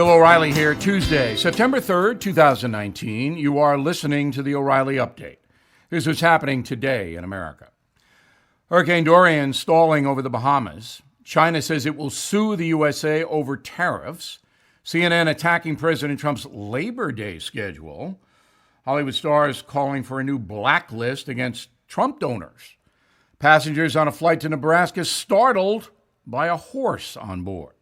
Bill O'Reilly here, Tuesday, September 3rd, 2019. You are listening to the O'Reilly Update. Here's what's happening today in America. Hurricane Dorian stalling over the Bahamas. China says it will sue the USA over tariffs. CNN attacking President Trump's Labor Day schedule. Hollywood stars calling for a new blacklist against Trump donors. Passengers on a flight to Nebraska startled by a horse on board.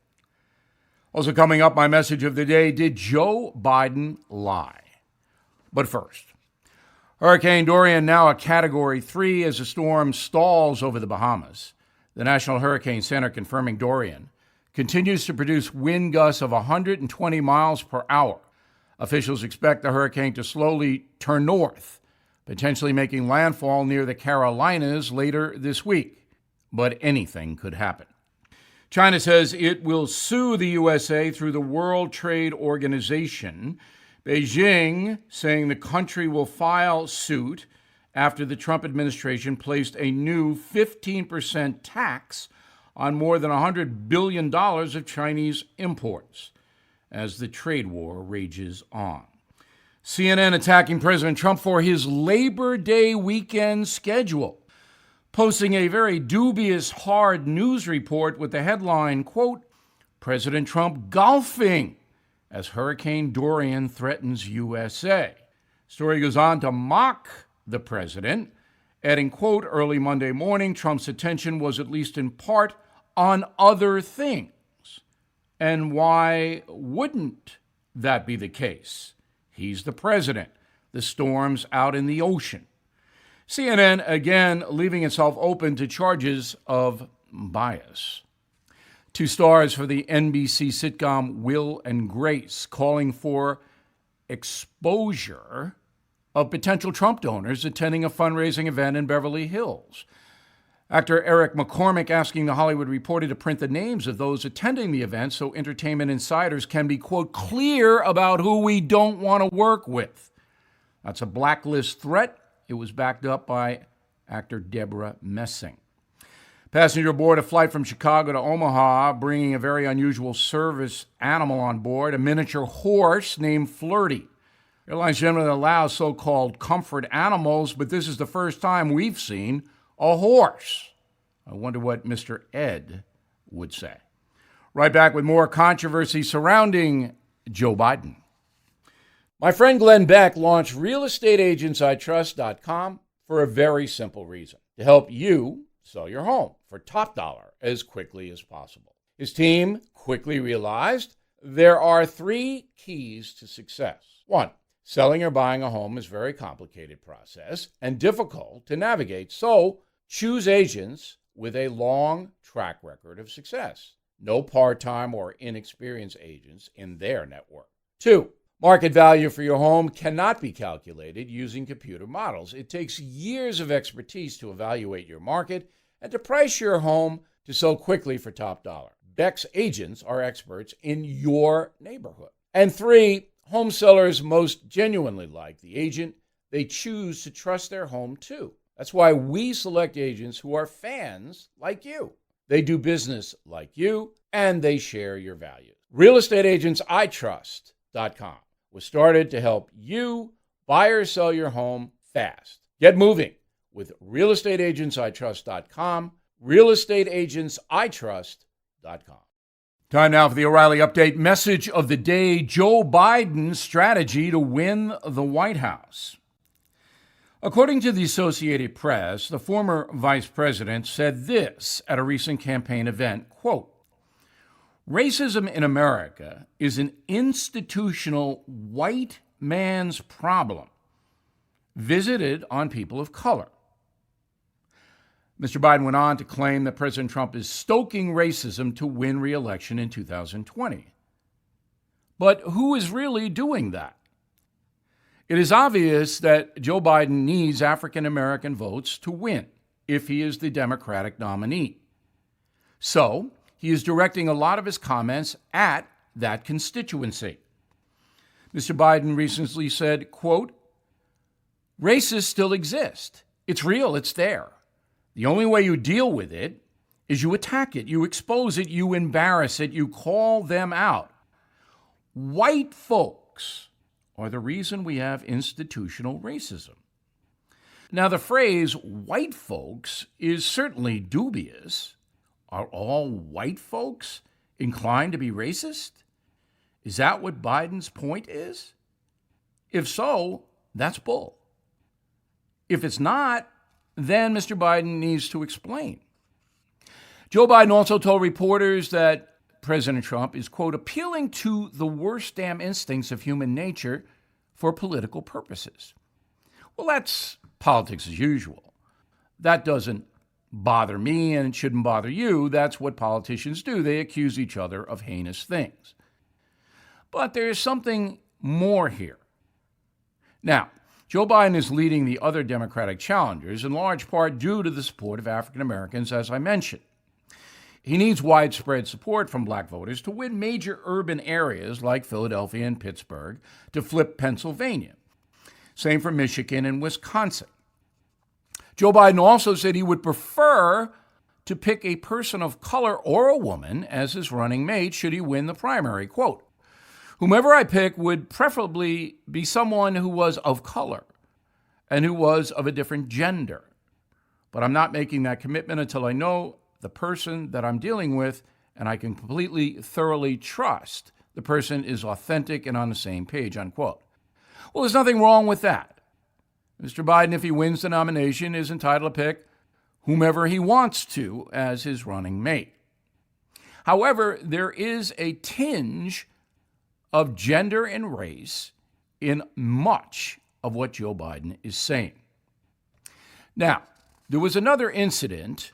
Also coming up, my message of the day, did Joe Biden lie? But first, Hurricane Dorian now a Category 3 as the storm stalls over the Bahamas. The National Hurricane Center confirming Dorian continues to produce wind gusts of 120 miles per hour. Officials expect the hurricane to slowly turn north, potentially making landfall near the Carolinas later this week. But anything could happen. China says it will sue the USA through the World Trade Organization. Beijing saying the country will file suit after the Trump administration placed a new 15% tax on more than $100 billion of Chinese imports as the trade war rages on. CNN attacking President Trump for his Labor Day weekend schedule, posting a very dubious hard news report with the headline, quote, President Trump golfing as Hurricane Dorian threatens USA. Story goes on to mock the president, adding, quote, early Monday morning, Trump's attention was at least in part on other things. And why wouldn't that be the case? He's the president. The storm's out in the ocean. CNN, again, leaving itself open to charges of bias. Two stars for the NBC sitcom Will and Grace calling for exposure of potential Trump donors attending a fundraising event in Beverly Hills. Actor Eric McCormick asking The Hollywood Reporter to print the names of those attending the event so entertainment insiders can be, quote, clear about who we don't want to work with. That's a blacklist threat. It was backed up by actor Deborah Messing. Passenger aboard a flight from Chicago to Omaha, bringing a very unusual service animal on board, a miniature horse named Flirty. Airlines generally allow so-called comfort animals, but this is the first time we've seen a horse. I wonder what Mr. Ed would say. Right back with more controversy surrounding Joe Biden. My friend Glenn Beck launched realestateagentsitrust.com for a very simple reason: to help you sell your home for top dollar as quickly as possible. His team quickly realized there are three keys to success. One, selling or buying a home is a very complicated process and difficult to navigate, so choose agents with a long track record of success. No part-time or inexperienced agents in their network. Two, market value for your home cannot be calculated using computer models. It takes years of expertise to evaluate your market and to price your home to sell quickly for top dollar. Beck's agents are experts in your neighborhood. And three, home sellers most genuinely like the agent they choose to trust their home to. That's why we select agents who are fans like you. They do business like you, and they share your values. realestateagentsitrust.com was started to help you buy or sell your home fast. Get moving with realestateagentsitrust.com, realestateagentsitrust.com. Time now for the O'Reilly Update message of the day: Joe Biden's strategy to win the White House. According to the Associated Press, the former vice president said this at a recent campaign event, quote, racism in America is an institutional white man's problem visited on people of color. Mr. Biden went on to claim that President Trump is stoking racism to win re-election in 2020. But who is really doing that? It is obvious that Joe Biden needs African American votes to win if he is the Democratic nominee. So he is directing a lot of his comments at that constituency. Mr. Biden recently said, quote, racists still exist. It's real. It's there. The only way you deal with it is you attack it, you expose it, you embarrass it, you call them out. white folks are the reason we have institutional racism. Now, the phrase white folks is certainly dubious. Are all white folks inclined to be racist? Is that what Biden's point is? If so, that's bull. If it's not, then Mr. Biden needs to explain. Joe Biden also told reporters that President Trump is, quote, appealing to the worst damn instincts of human nature for political purposes. Well, that's politics as usual. That doesn't bother me and it shouldn't bother you. That's what politicians do. They accuse each other of heinous things. But there's something more here. Now, Joe Biden is leading the other Democratic challengers in large part due to the support of African Americans, as I mentioned. He needs widespread support from black voters to win major urban areas like Philadelphia and Pittsburgh to flip Pennsylvania. Same for Michigan and Wisconsin. Joe Biden also said he would prefer to pick a person of color or a woman as his running mate should he win the primary. Quote, whomever I pick would preferably be someone who was of color and who was of a different gender. But I'm not making that commitment until I know the person that I'm dealing with and I can completely, thoroughly trust the person is authentic and on the same page, unquote. Well, there's nothing wrong with that. Mr. Biden, if he wins the nomination, is entitled to pick whomever he wants to as his running mate. However, there is a tinge of gender and race in much of what Joe Biden is saying. Now, there was another incident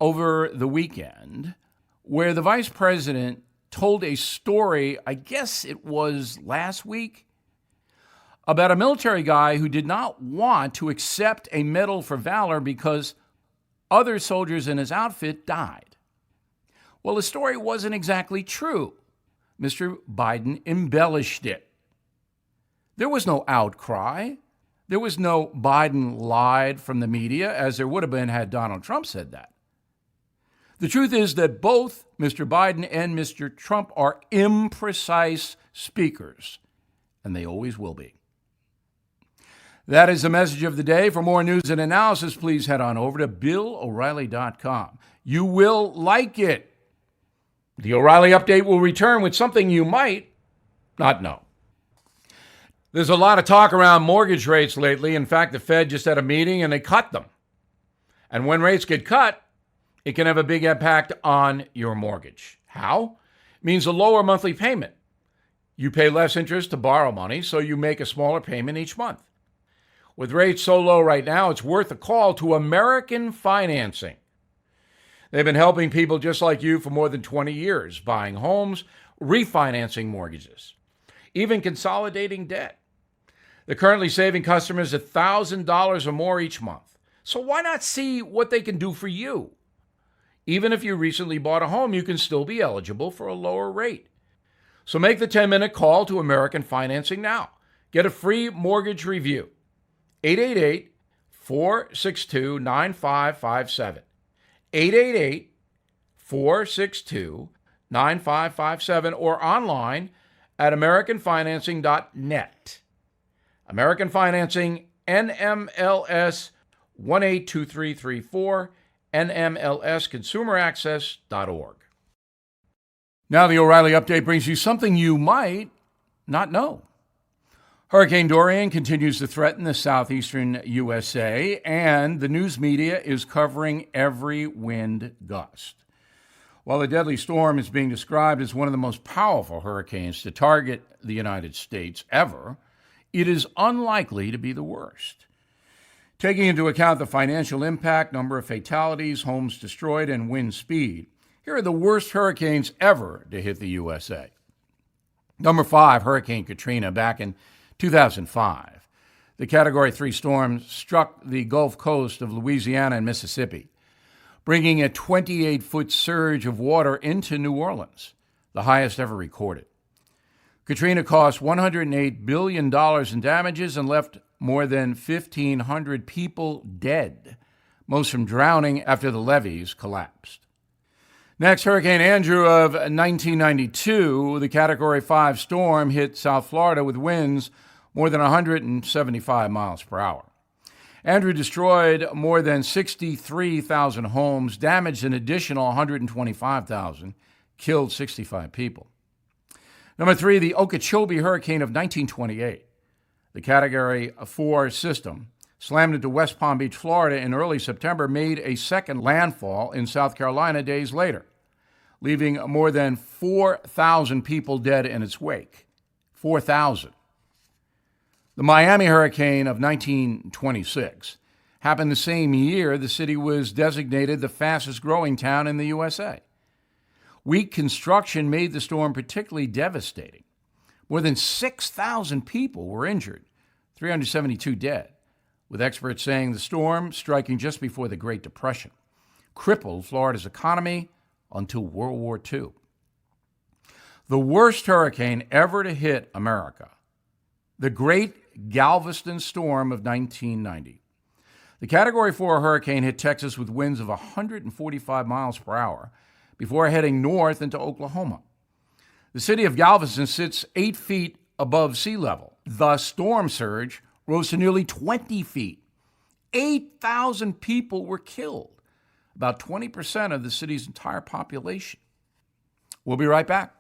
over the weekend where the vice president told a story, I guess it was last week, about a military guy who did not want to accept a medal for valor because other soldiers in his outfit died. Well, the story wasn't exactly true. Mr. Biden embellished it. There was no outcry. There was no Biden lied from the media, as there would have been had Donald Trump said that. The truth is that both Mr. Biden and Mr. Trump are imprecise speakers, and they always will be. That is the message of the day. For more news and analysis, please head on over to BillO'Reilly.com. You will like it. The O'Reilly Update will return with something you might not know. There's a lot of talk around mortgage rates lately. In fact, the Fed just had a meeting and they cut them. And when rates get cut, it can have a big impact on your mortgage. How? It means a lower monthly payment. You pay less interest to borrow money, so you make a smaller payment each month. With rates so low right now, it's worth a call to American Financing. They've been helping people just like you for more than 20 years, buying homes, refinancing mortgages, even consolidating debt. They're currently saving customers $1,000 or more each month. So why not see what they can do for you? Even if you recently bought a home, you can still be eligible for a lower rate. So make the 10-minute call to American Financing now. Get a free mortgage review. 888-462-9557. 888-462-9557 or online at AmericanFinancing.net. American Financing, NMLS 182334, NMLSConsumerAccess.org. Now the O'Reilly Update brings you something you might not know. Hurricane Dorian continues to threaten the southeastern USA, and the news media is covering every wind gust. While the deadly storm is being described as one of the most powerful hurricanes to target the United States ever, it is unlikely to be the worst. Taking into account the financial impact, number of fatalities, homes destroyed, and wind speed, here are the worst hurricanes ever to hit the USA. Number 5, Hurricane Katrina, back in 2005. The Category 3 storm struck the Gulf Coast of Louisiana and Mississippi, bringing a 28-foot surge of water into New Orleans, the highest ever recorded. Katrina cost $108 billion in damages and left more than 1,500 people dead, most from drowning after the levees collapsed. Next, Hurricane Andrew of 1992, the Category 5 storm hit South Florida with winds more than 175 miles per hour. Andrew destroyed more than 63,000 homes, damaged an additional 125,000, killed 65 people. Number 3, the Okeechobee hurricane of 1928. The Category 4 system slammed into West Palm Beach, Florida in early September, made a second landfall in South Carolina days later, leaving more than 4,000 people dead in its wake. 4,000. The Miami hurricane of 1926 happened the same year the city was designated the fastest growing town in the USA. Weak construction made the storm particularly devastating. More than 6,000 people were injured, 372 dead, with experts saying the storm, striking just before the Great Depression, crippled Florida's economy until World War II. The worst hurricane ever to hit America, the Great Galveston Storm of 1990. The Category 4 hurricane hit Texas with winds of 145 miles per hour before heading north into Oklahoma. The city of Galveston sits 8 feet above sea level. The storm surge rose to nearly 20 feet. 8,000 people were killed, about 20% of the city's entire population. We'll be right back.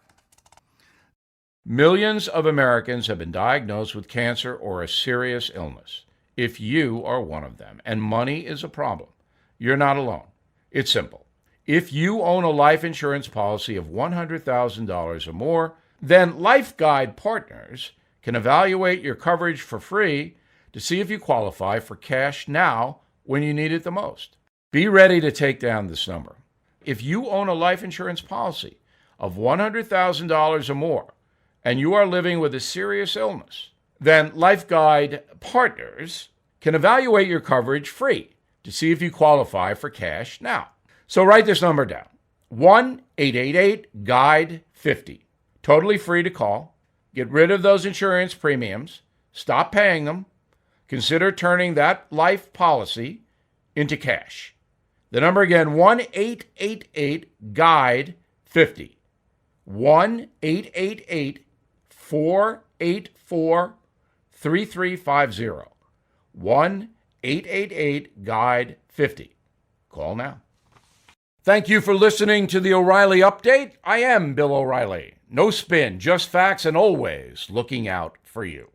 Millions of Americans have been diagnosed with cancer or a serious illness. If you are one of them and money is a problem, you're not alone. It's simple. If you own a life insurance policy of $100,000 or more, then Life Guide Partners can evaluate your coverage for free to see if you qualify for cash now when you need it the most. Be ready to take down this number. If you own a life insurance policy of $100,000 or more, and you are living with a serious illness, then Life Guide Partners can evaluate your coverage free to see if you qualify for cash now. So write this number down, 1-888-GUIDE-50. Totally free to call. Get rid of those insurance premiums. Stop paying them. Consider turning that life policy into cash. The number again, 1-888-GUIDE-50. 1-888-484-3350. 1-888-GUIDE-50. Call now. Thank you for listening to the O'Reilly Update. I am Bill O'Reilly. No spin, just facts, and always looking out for you.